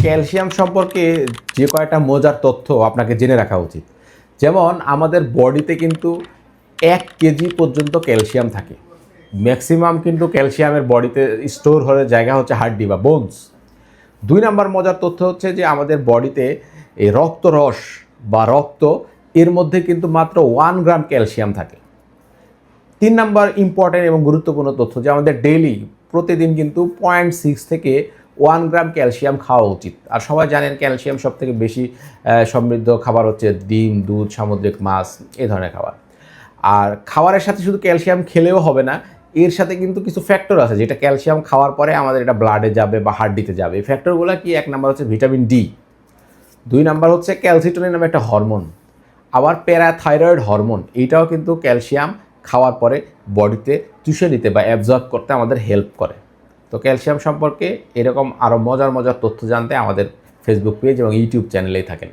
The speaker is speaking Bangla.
ক্যালসিয়াম সম্পর্কে যে কয়টা মজার তথ্য আপনাকে জেনে রাখা উচিত। যেমন আমাদের বডিতে কিন্তু 1 কেজি পর্যন্ত ক্যালসিয়াম থাকে। ম্যাক্সিমাম কিন্তু ক্যালসিয়ামের বডিতে স্টোর হওয়ার জায়গা হচ্ছে হাড্ডি বা বোনস। 2 নাম্বার মজার তথ্য হচ্ছে যে আমাদের বডিতে এই রক্তরস বা রক্ত এর মধ্যে কিন্তু মাত্র 1 গ্রাম ক্যালসিয়াম থাকে। 3 নাম্বার ইম্পর্টেন্ট এবং গুরুত্বপূর্ণ তথ্য যে আমাদের ডেইলি প্রতিদিন কিন্তু 0.6 থেকে 1 গ্রাম ক্যালসিয়াম খাওয়া উচিত। আর সবাই জানেন ক্যালসিয়াম সবথেকে বেশি সমৃদ্ধ খাবার হচ্ছে ডিম, দুধ, সামুদ্রিক মাছ এই ধরনের খাবার। আর খাবারের সাথে শুধু ক্যালসিয়াম খেলেও হবে না, এর সাথে কিন্তু কিছু ফ্যাক্টর আছে যেটা ক্যালসিয়াম খাওয়ার পরে আমাদের এটা ব্লাডে যাবে বা হাড্ডিতে যাবে। এই ফ্যাক্টরগুলো কি? 1 নাম্বার হচ্ছে ভিটামিন ডি, 2 নাম্বার হচ্ছে ক্যালসিটোনিন নামে একটা হরমোন, আবার প্যারাথাইরয়েড হরমোন। এইটাও কিন্তু ক্যালসিয়াম খাওয়ার পরে বডিতে চুষে নিতে বা অ্যাবজর্ব করতে আমাদের হেল্প করে। তো ক্যালসিয়াম সম্পর্কে এরকম আরও মজার মজার তথ্য জানতে আমাদের ফেসবুক পেজ এবং ইউটিউব চ্যানেলেই থাকেন।